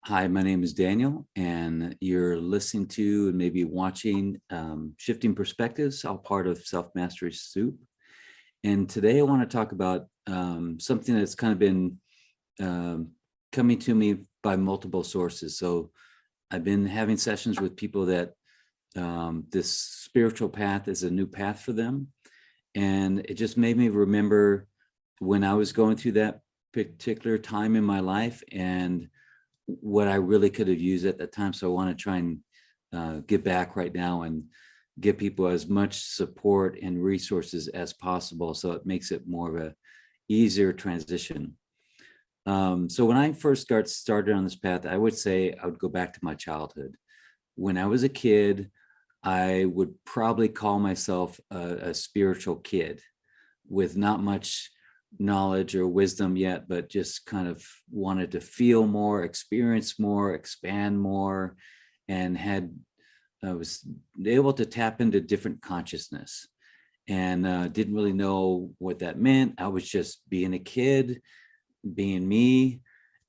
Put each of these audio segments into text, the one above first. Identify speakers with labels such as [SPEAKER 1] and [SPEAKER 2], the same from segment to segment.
[SPEAKER 1] Hi, my name is Daniel, and you're listening to and maybe watching Shifting Perspectives, all part of Self Mastery Soup. And today I want to talk about something that's kind of been um, coming to me by multiple sources. So I've been having sessions with people that this spiritual path is a new path for them. And it just made me remember when I was going through that particular time in my life and what I really could have used at that time. So I want to try and give back right now and give people as much support and resources as possible, so it makes it more of a easier transition. So when I first got started on this path, I would say I would go back to my childhood. When I was a kid, I would probably call myself a spiritual kid with not much knowledge or wisdom yet, but just kind of wanted to feel more, experience more, expand more, and I was able to tap into different consciousness, and didn't really know what that meant. I was just being a kid, being me,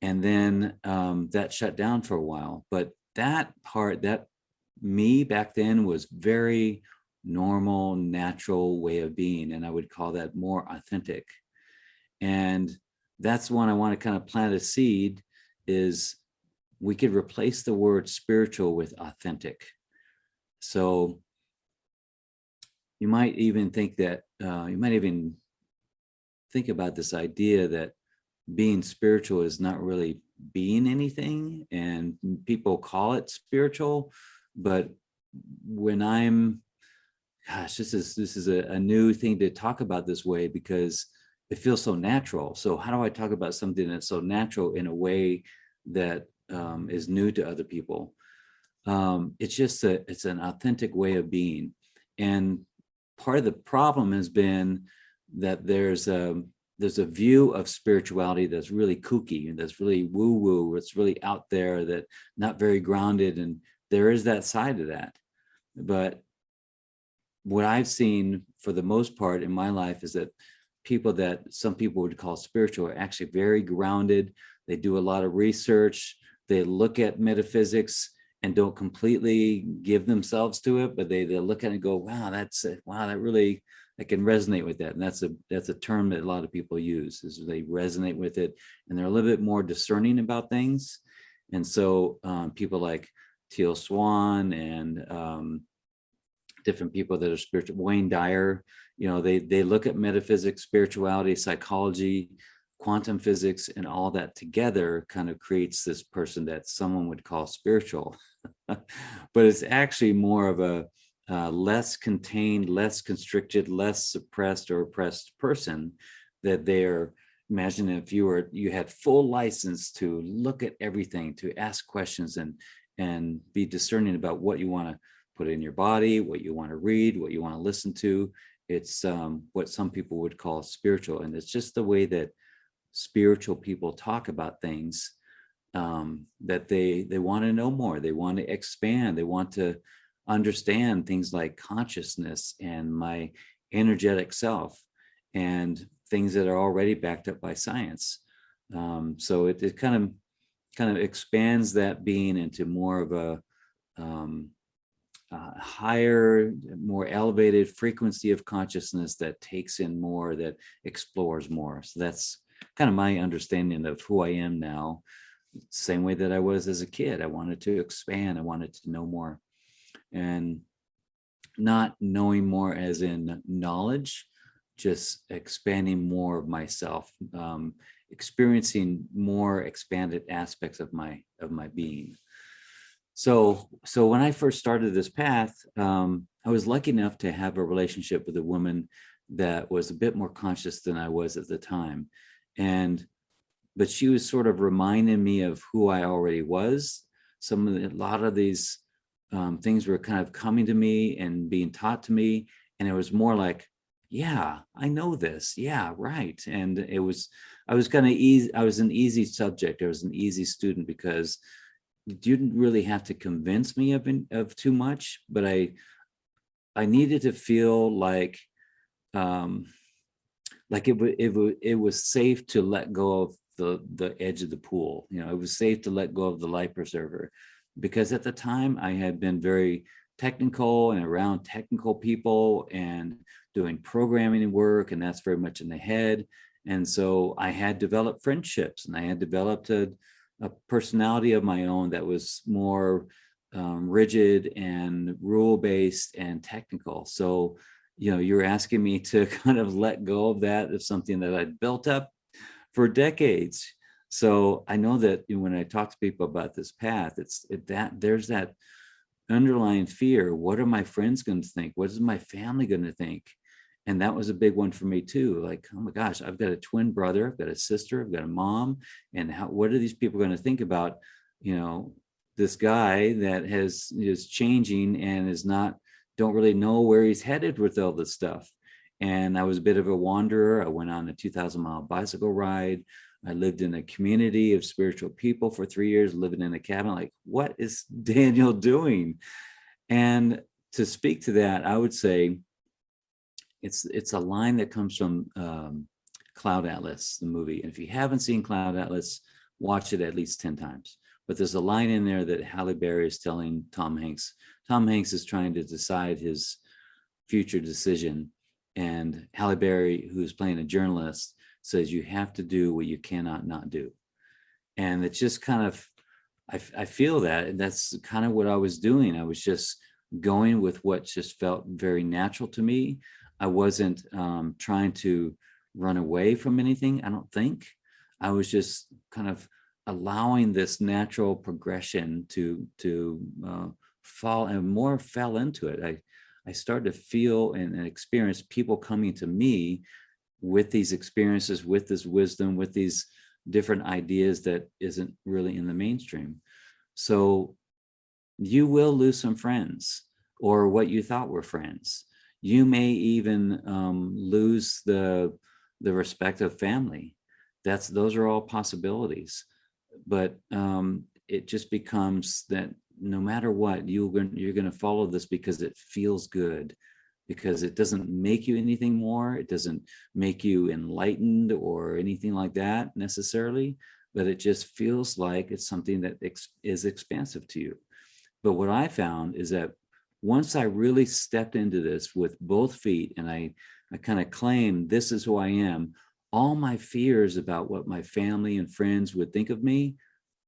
[SPEAKER 1] and then that shut down for a while. But that me back then was very normal, natural way of being, and I would call that more authentic. And that's one I want to kind of plant a seed, is we could replace the word spiritual with authentic. So you might even think that you might even think about this idea that being spiritual is not really being anything, and people call it spiritual. But when I'm, gosh, this is a new thing to talk about this way, because it feels so natural. So how do I talk about something that's so natural in a way that is new to other people? It's an authentic way of being. And part of the problem has been that there's a view of spirituality that's really kooky and that's really woo-woo, it's really out there, that not very grounded. And there is that side of that. But what I've seen for the most part in my life is that people that some people would call spiritual are actually very grounded. They do a lot of research. They look at metaphysics and don't completely give themselves to it, but they look at it and go, wow, that really, I can resonate with that. And that's a term that a lot of people use, is they resonate with it, and they're a little bit more discerning about things. And so people like Teal Swan and different people that are spiritual, Wayne Dyer, they look at metaphysics, spirituality, psychology, quantum physics, and all that together kind of creates this person that someone would call spiritual. But it's actually more of a less contained, less constricted, less suppressed or oppressed person. That they're, imagine if you had full license to look at everything, to ask questions, and be discerning about what you want to put in your body, what you want to read, what you want to listen to. It's what some people would call spiritual. And it's just the way that spiritual people talk about things, that they want to know more, they want to expand, they want to understand things like consciousness and my energetic self, and things that are already backed up by science. So it kind of expands that being into more of a higher, more elevated frequency of consciousness that takes in more, that explores more. So that's kind of my understanding of who I am now. Same way that I was as a kid. I wanted to expand. I wanted to know more, and not knowing more as in knowledge, just expanding more of myself, experiencing more expanded aspects of my being. So when I first started this path, I was lucky enough to have a relationship with a woman that was a bit more conscious than I was at the time. But she was sort of reminding me of who I already was. A lot of these things were kind of coming to me and being taught to me. And it was more like, yeah, I know this. Yeah, right. And I was kind of easy. I was an easy subject. I was an easy student, because you didn't really have to convince me of too much, but I needed to feel like it was safe to let go of the edge of the pool. You know, it was safe to let go of the life preserver, because at the time I had been very technical and around technical people and doing programming work, and that's very much in the head. And so I had developed friendships, and I had developed a personality of my own that was more rigid and rule based and technical. So, you know, you're asking me to kind of let go of that, of something that I'd built up for decades. So I know that, you know, when I talk to people about this path, that there's that underlying fear. What are my friends going to think? What is my family going to think? And that was a big one for me too. Like, oh my gosh, I've got a twin brother, I've got a sister, I've got a mom, and what are these people going to think about, you know, this guy that is changing and is not, don't really know where he's headed with all this stuff. And I was a bit of a wanderer. I went on a 2,000-mile bicycle ride. I lived in a community of spiritual people for 3 years, living in a cabin. Like, what is Daniel doing? And to speak to that, I would say it's a line that comes from Cloud Atlas, the movie. And if you haven't seen Cloud Atlas, watch it at least 10 times. But there's a line in there that Halle Berry is telling Tom Hanks. Tom Hanks is trying to decide his future decision. And Halle Berry, who's playing a journalist, says, you have to do what you cannot not do. And it's just kind of, I feel that, and that's kind of what I was doing. I was just going with what just felt very natural to me. I wasn't trying to run away from anything, I don't think. I was just kind of allowing this natural progression to fall, and more fell into it. I started to feel and experience people coming to me with these experiences, with this wisdom, with these different ideas that isn't really in the mainstream. So you will lose some friends, or what you thought were friends. You may even lose the respect of family. Those are all possibilities. But it just becomes that no matter what, you're going to follow this because it feels good, because it doesn't make you anything more. It doesn't make you enlightened or anything like that necessarily, but it just feels like it's something that is expansive to you. But what I found is that once I really stepped into this with both feet, and I kind of claimed, this is who I am, all my fears about what my family and friends would think of me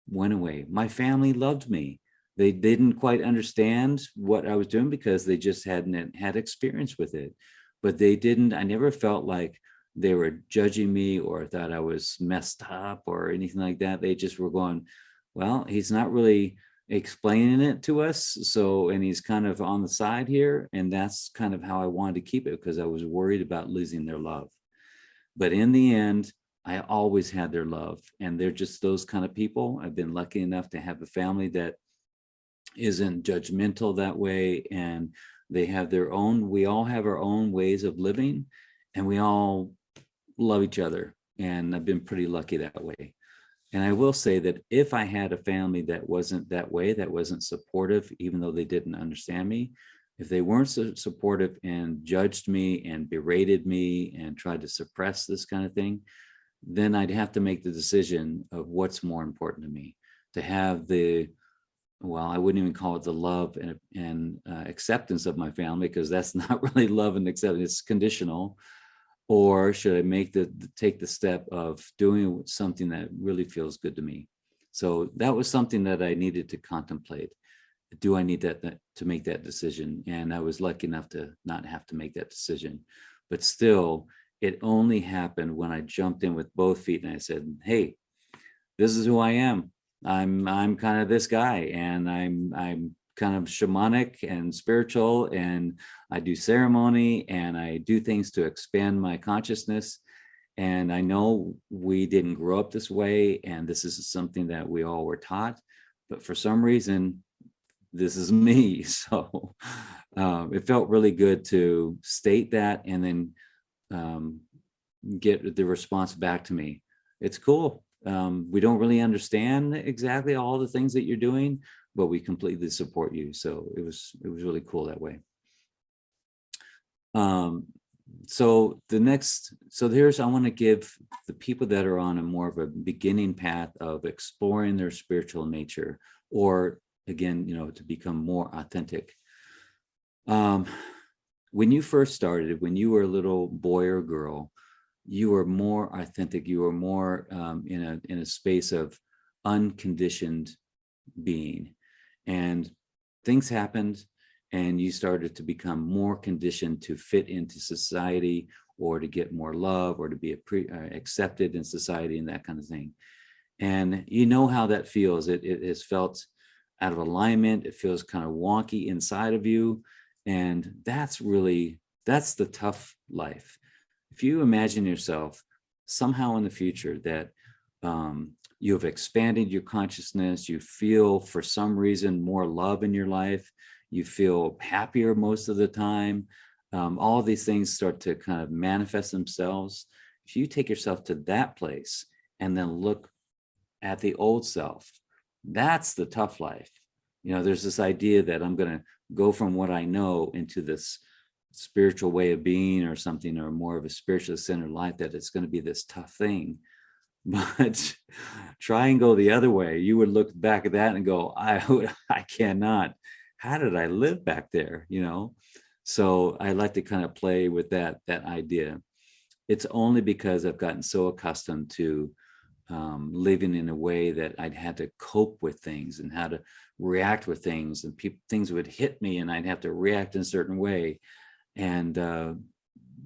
[SPEAKER 1] went away. My family loved me. They didn't quite understand what I was doing because they just hadn't had experience with it. But I never felt like they were judging me or thought I was messed up or anything like that. They just were going, well, he's not really explaining it to us. So, and he's kind of on the side here. And that's kind of how I wanted to keep it, because I was worried about losing their love. But in the end, I always had their love. And they're just those kind of people. I've been lucky enough to have a family that isn't judgmental that way. And they have their own, we all have our own ways of living, and we all love each other. And I've been pretty lucky that way. And I will say that if I had a family that wasn't that way, that wasn't supportive, even though they didn't understand me, if they weren't so supportive and judged me and berated me and tried to suppress this kind of thing, then I'd have to make the decision of what's more important to me. To have I wouldn't even call it the love and acceptance of my family, because that's not really love and acceptance, it's conditional. Or should I take the step of doing something that really feels good to me? So that was something that I needed to contemplate. Do I need that to make that decision? And I was lucky enough to not have to make that decision. But still, it only happened when I jumped in with both feet and I said, hey, this is who I am. I'm kind of this guy, and I'm kind of shamanic and spiritual, and I do ceremony and I do things to expand my consciousness. And I know we didn't grow up this way, and this is something that we all were taught, but for some reason, this is me. So it felt really good to state that, and then get the response back to me. It's cool. We don't really understand exactly all the things that you're doing, but we completely support you. So it was really cool that way. So I want to give the people that are on a more of a beginning path of exploring their spiritual nature, or again, to become more authentic. Um, when you first started, when you were a little boy or girl, you were more authentic. You were more in a space of unconditioned being, and things happened, and you started to become more conditioned to fit into society, or to get more love, or to be accepted in society, and that kind of thing. And you know how that feels. It has felt out of alignment. It feels kind of wonky inside of you. And that's the tough life. If you imagine yourself somehow in the future that you have expanded your consciousness, you feel for some reason more love in your life, you feel happier most of the time, all these things start to kind of manifest themselves. If you take yourself to that place and then look at the old self, that's the tough life. There's this idea that I'm going to go from what I know into this spiritual way of being, or something, or more of a spiritually centered life, that it's going to be this tough thing. But try and go the other way. You would look back at that and go, I cannot. How did I live back there? So I like to kind of play with that idea. It's only because I've gotten so accustomed to living in a way that I'd had to cope with things and how to react with things, and things would hit me and I'd have to react in a certain way. And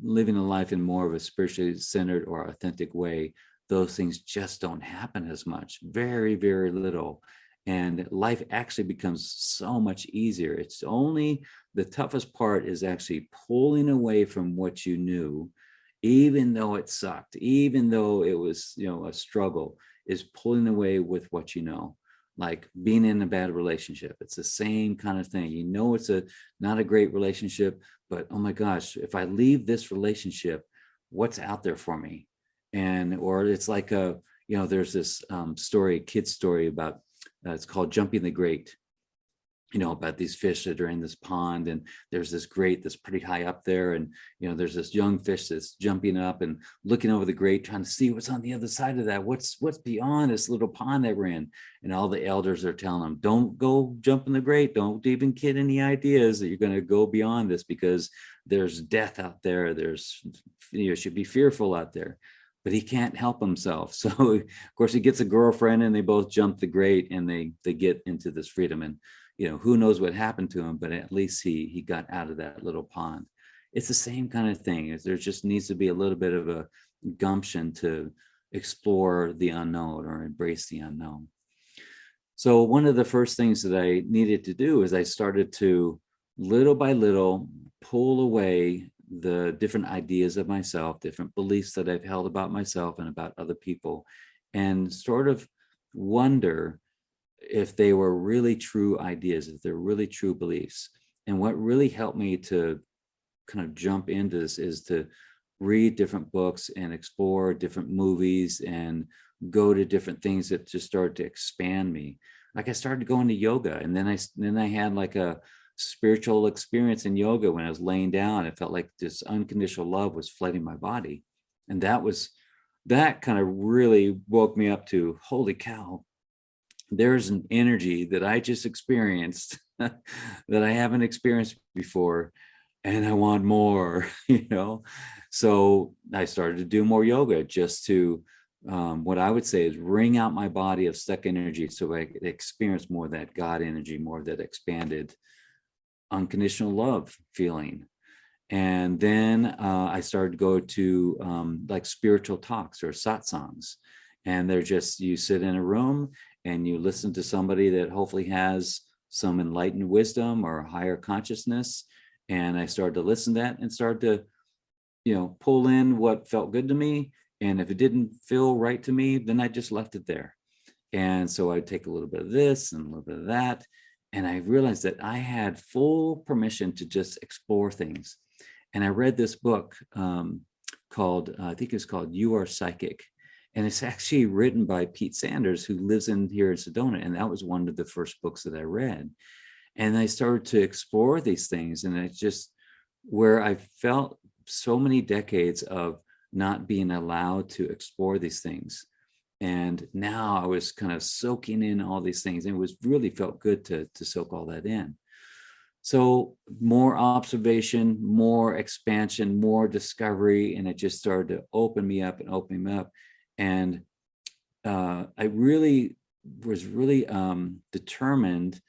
[SPEAKER 1] living a life in more of a spiritually centered or authentic way, those things just don't happen as much, very, very little. And life actually becomes so much easier. It's only the toughest part is actually pulling away from what you knew, even though it sucked, even though it was, a struggle, is pulling away with what you know. Like being in a bad relationship, it's the same kind of thing. It's not a great relationship, but oh my gosh, if I leave this relationship, what's out there for me? Or it's like there's this kid story about, it's called Jumping the Grate, about these fish that are in this pond, and there's this grate that's pretty high up there, and there's this young fish that's jumping up and looking over the grate, trying to see what's on the other side of that, what's beyond this little pond that we're in. And all the elders are telling them, don't go jump in the grate, don't even get any ideas that you're going to go beyond this, because there's death out there, there's should be fearful out there. But he can't help himself. So of course he gets a girlfriend, and they both jump the grate, and they get into this freedom. And who knows what happened to him, but at least he got out of that little pond. It's the same kind of thing. There just needs to be a little bit of a gumption to explore the unknown, or embrace the unknown. So one of the first things that I needed to do is I started to, little by little, pull away the different ideas of myself, different beliefs that I've held about myself and about other people, and sort of wonder if they were really true ideas, if they're really true beliefs. And what really helped me to kind of jump into this is to read different books and explore different movies and go to different things that just started to expand me. Like I started going to yoga, and then I had like a spiritual experience in yoga. When I was laying down, it felt like this unconditional love was flooding my body. And that kind of really woke me up to, holy cow, there's an energy that I just experienced that I haven't experienced before, and I want more, So I started to do more yoga, just to, what I would say is, wring out my body of stuck energy, so I could experience more of that God energy, more of that expanded unconditional love feeling. And then I started to go to like spiritual talks or satsangs. And they're just, you sit in a room and you listen to somebody that hopefully has some enlightened wisdom or higher consciousness. And I started to listen to that and started to, pull in what felt good to me. And if it didn't feel right to me, then I just left it there. And so I'd take a little bit of this and a little bit of that. And I realized that I had full permission to just explore things. And I read this book called, I think it's called You Are Psychic. And it's actually written by Pete Sanders, who lives here in Sedona. And that was one of the first books that I read. And I started to explore these things. And it's just where I felt so many decades of not being allowed to explore these things. And now I was kind of soaking in all these things, and it was really felt good to soak all that in. So more observation, more expansion, more discovery, and it just started to open me up and open me up. And I really was really determined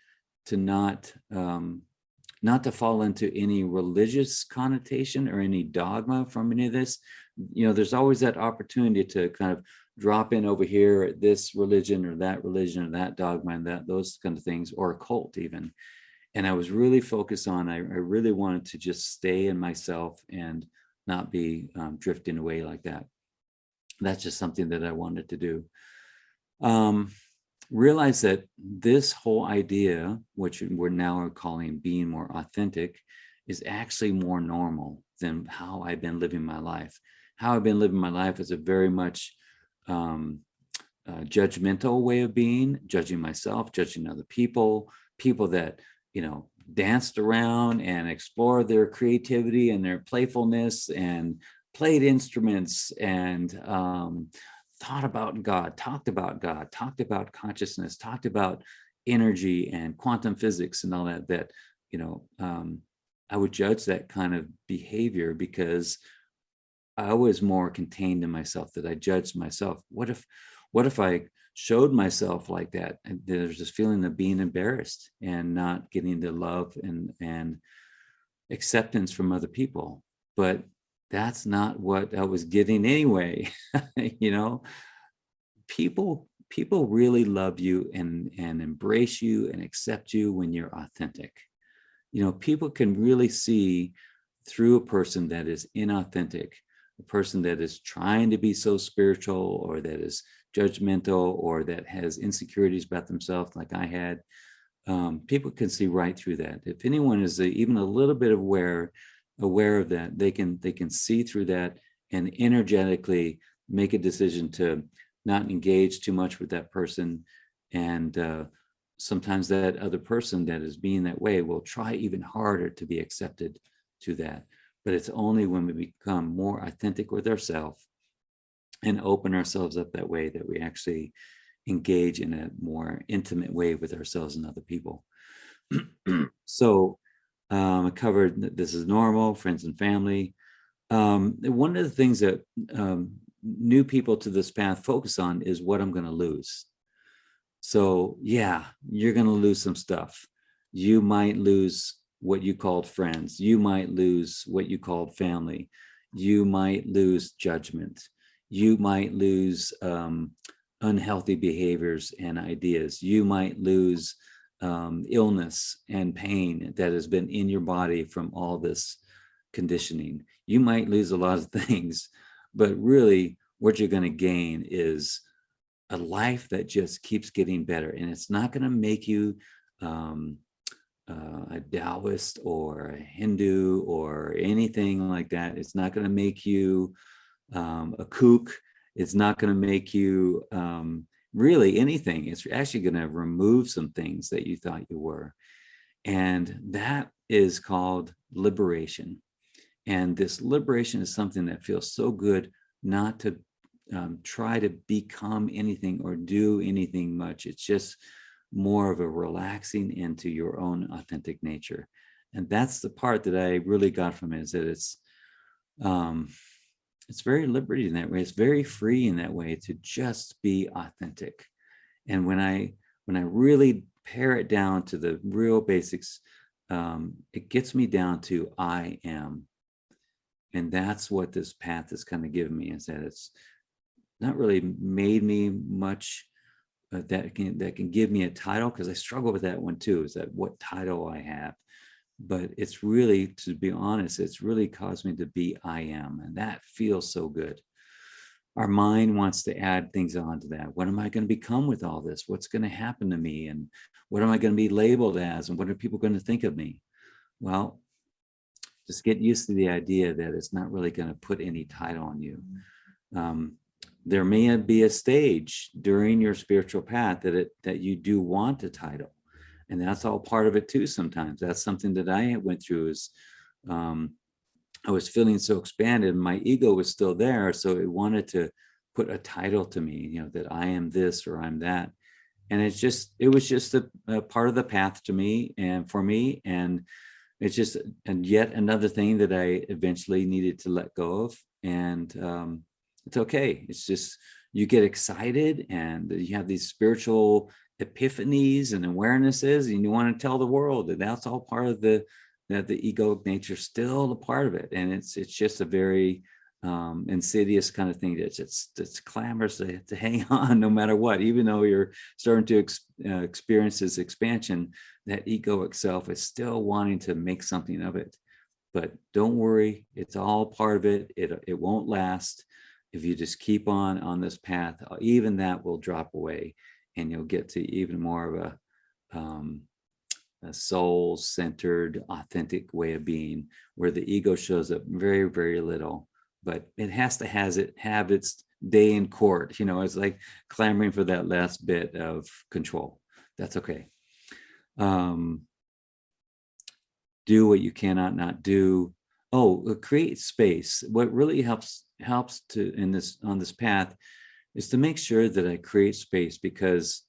[SPEAKER 1] to not to fall into any religious connotation or any dogma from any of this. There's always that opportunity to kind of drop in over here at this religion or that dogma and those kind of things, or a cult even. And I was really focused on, I really wanted to just stay in myself and not be drifting away like that. That's just something that I wanted to do. Realize that this whole idea, which we're now calling being more authentic, is actually more normal than how I've been living my life. How I've been living my life is a very much judgmental way of being, judging myself, judging other people that, danced around and explored their creativity and their playfulness and played instruments and thought about God, talked about consciousness, talked about energy and quantum physics and all that, I would judge that kind of behavior because I was more contained in myself, that I judged myself. What if I showed myself like that? And there's this feeling of being embarrassed and not getting the love and acceptance from other people. But that's not what I was getting anyway. People really love you and embrace you and accept you when you're authentic. People can really see through a person that is inauthentic, a person that is trying to be so spiritual or that is judgmental or that has insecurities about themselves like I had. People can see right through that. If anyone is even a little bit aware of that, they can see through that and energetically make a decision to not engage too much with that person. And sometimes that other person that is being that way will try even harder to be accepted to that. But it's only when we become more authentic with ourselves and open ourselves up that way that we actually engage in a more intimate way with ourselves and other people. So I covered that this is normal, friends and family. One of the things that new people to this path focus on is what I'm going to lose. So yeah, you're going to lose some stuff. You might lose what you called friends. You might lose what you called family. You might lose judgment. You might lose unhealthy behaviors and ideas. You might lose illness and pain that has been in your body from all this conditioning. You might lose a lot of things, but really what you're going to gain is a life that just keeps getting better. And it's not going to make you a Taoist or a Hindu or anything like that. It's not going to make you a kook. It's not going to make you really anything. It's actually going to remove some things that you thought you were. And that is called liberation. And this liberation is something that feels so good, not to try to become anything or do anything much. It's just more of a relaxing into your own authentic nature. And that's the part that I really got from it, is that it's very liberating in that way. It's very free in that way to just be authentic. And when I really pare it down to the real basics, it gets me down to I am. And that's what this path has kind of given me, is that it's not really made me much that can give me a title, because I struggle with that one too, is that what title I have. But it's really, to be honest, it's really caused me to be I am. And that feels so good. Our mind wants to add things onto that. What am I going to become with all this? What's going to happen to me? And what am I going to be labeled as? And what are people going to think of me? Well, just get used to the idea that it's not really going to put any title on you. There may be a stage during your spiritual path that you do want a title. And that's all part of it too. Sometimes that's something that I went through, is I was feeling so expanded. My ego was still there. So it wanted to put a title to me, that I am this or I'm that. And it was just a part of the path to me and for me. And it's just, and yet another thing that I eventually needed to let go of. And it's okay. It's just, you get excited and you have these spiritual epiphanies and awarenesses, and you want to tell the world that that's all part of the egoic nature, still a part of it. And it's just a very insidious kind of thing that's clamorous to hang on no matter what, even though you're starting to experience this expansion. That egoic self is still wanting to make something of it. But don't worry, it's all part of it. It won't last. If you just keep on this path, even that will drop away, and you'll get to even more of a soul-centered, authentic way of being, where the ego shows up very, very little. But it has to have its day in court. It's like clamoring for that last bit of control. That's okay. Do what you cannot not do. Create space. What really helps to on this path is to make sure that I create space, because,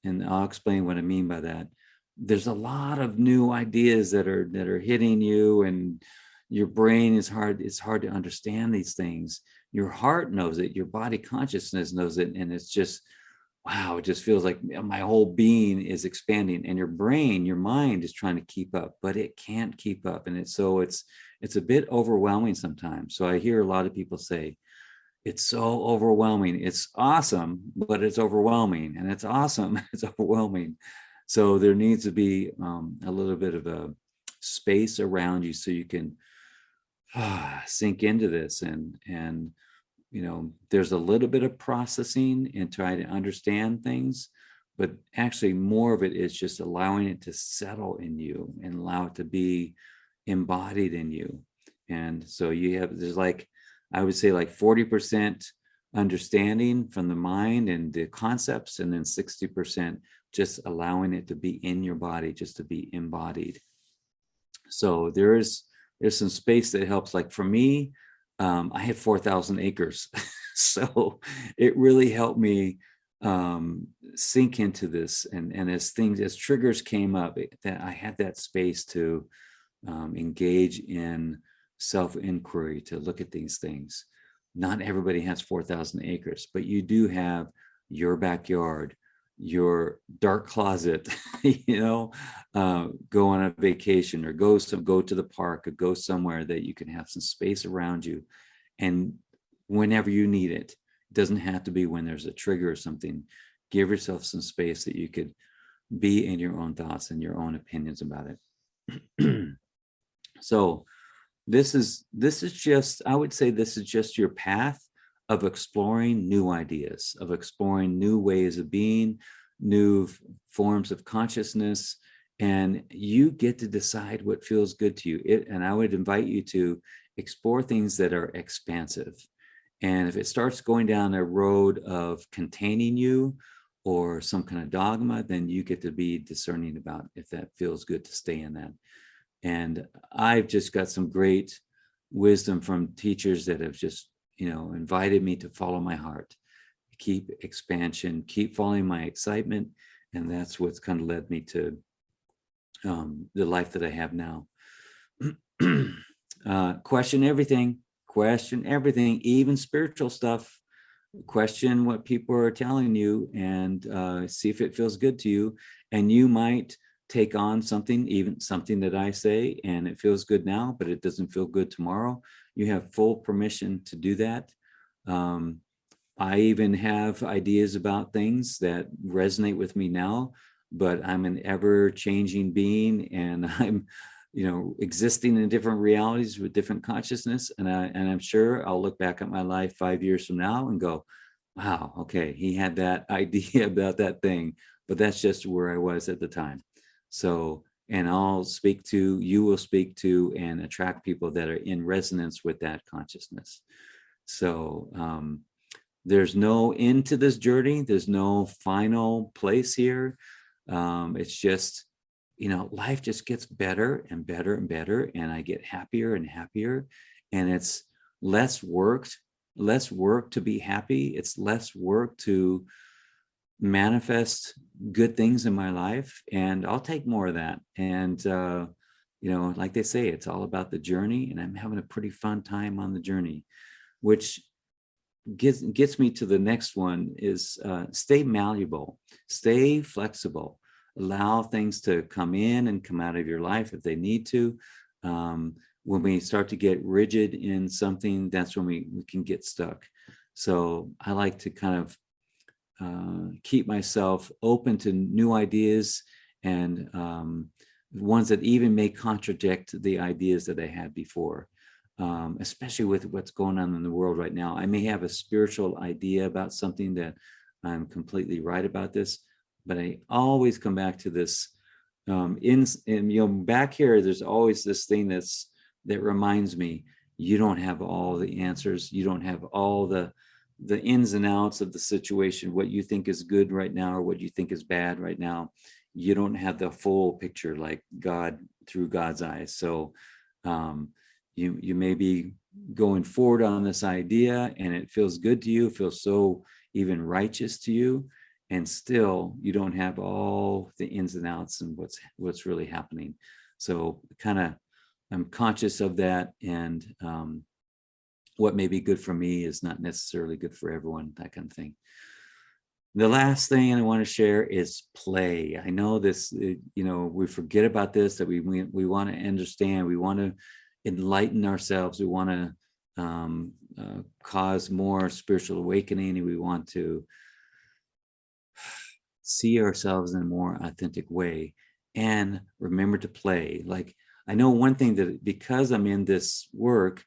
[SPEAKER 1] and I'll explain what I mean by that. There's a lot of new ideas that are hitting you, and your brain it's hard to understand these things. Your heart knows it, your body consciousness knows it, and it's just, wow, it just feels like my whole being is expanding, and your brain, your mind is trying to keep up, but it can't keep up. And it's a bit overwhelming sometimes. So I hear a lot of people say, it's so overwhelming. It's awesome, but it's overwhelming, and it's awesome. It's overwhelming. So there needs to be a little bit of a space around you so you can sink into this. And there's a little bit of processing and trying to understand things, but actually more of it is just allowing it to settle in you and allow it to be embodied in you. And so there's like, I would say like 40% understanding from the mind and the concepts, and then 60% just allowing it to be in your body, just to be embodied. So there's some space that helps. Like for me, I had 4,000 acres. So it really helped me sink into this. And as triggers came up, that I had that space to engage in self-inquiry, to look at these things. Not everybody has 4,000 acres, but you do have your backyard, your dark closet, go on a vacation, or go to the park, or go somewhere that you can have some space around you. And whenever you need it, it doesn't have to be when there's a trigger or something. Give yourself some space that you could be in your own thoughts and your own opinions about it. So this is just, I would say this is just your path of exploring new ideas, of exploring new ways of being, new forms of consciousness, and you get to decide what feels good to you. And I would invite you to explore things that are expansive. And if it starts going down a road of containing you or some kind of dogma, then you get to be discerning about if that feels good to stay in that. And I've just got some great wisdom from teachers that have just, invited me to follow my heart, keep expansion, keep following my excitement. And that's what's kind of led me to the life that I have now. Question everything, even spiritual stuff. Question what people are telling you, and see if it feels good to you. And you might take on something that I say, and it feels good now, but it doesn't feel good tomorrow. You have full permission to do that. I even have ideas about things that resonate with me now, but I'm an ever-changing being, and I'm, existing in different realities with different consciousness. And I'm sure I'll look back at my life 5 years from now and go, wow, okay, he had that idea about that thing, but that's just where I was at the time. So, and you will speak to and attract people that are in resonance with that consciousness. So there's no end to this journey. There's no final place here. It's just, life just gets better and better and better, and I get happier and happier. And it's less work to be happy. It's less work to manifest good things in my life, and I'll take more of that. And like they say, it's all about the journey, and I'm having a pretty fun time on the journey, which gets me to the next one is stay malleable, stay flexible, allow things to come in and come out of your life if they need to. When we start to get rigid in something, that's when we can get stuck. So I like to kind of keep myself open to new ideas, and ones that even may contradict the ideas that I had before. Especially with what's going on in the world right now. I may have a spiritual idea about something that I'm completely right about this, but I always come back to this. Back here, there's always this thing that reminds me, you don't have all the answers. You don't have all the ins and outs of the situation, what you think is good right now or what you think is bad right now. You don't have the full picture like God, through God's eyes. So you may be going forward on this idea and it feels good to you, feels so even righteous to you, and still you don't have all the ins and outs and what's really happening. So I'm conscious of that, and what may be good for me is not necessarily good for everyone, that kind of thing. The last thing I want to share is play. I know this, we forget about this, that we want to understand, we want to enlighten ourselves, we want to cause more spiritual awakening, and we want to see ourselves in a more authentic way, and remember to play. Like, I know one thing, that because I'm in this work,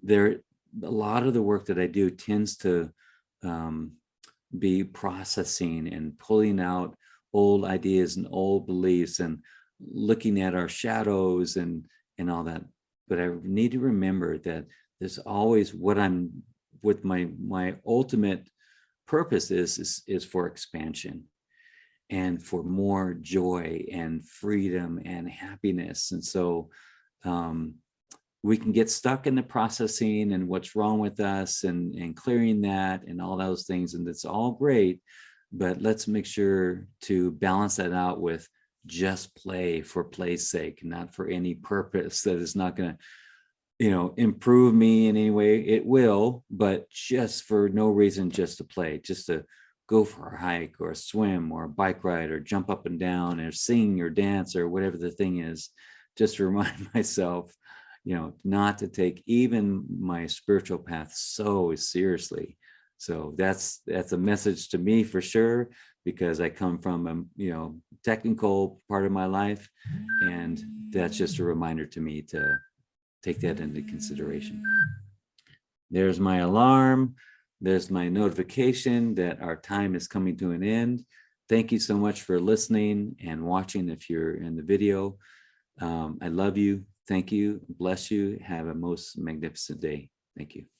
[SPEAKER 1] a lot of the work that I do tends to be processing and pulling out old ideas and old beliefs and looking at our shadows and all that. But I need to remember that there's always what my ultimate purpose is for expansion and for more joy and freedom and happiness. And so we can get stuck in the processing and what's wrong with us and clearing that and all those things. And it's all great, but let's make sure to balance that out with just play for play's sake, not for any purpose that is not going to, improve me in any way. It will, but just for no reason, just to play, just to go for a hike or a swim or a bike ride or jump up and down or sing or dance or whatever the thing is, just to remind myself, not to take even my spiritual path so seriously. So that's a message to me for sure, because I come from a technical part of my life, and that's just a reminder to me to take that into consideration. There's my alarm. There's my notification that our time is coming to an end. Thank you so much for listening and watching if you're in the video. I love you. Thank you. Bless you. Have a most magnificent day. Thank you.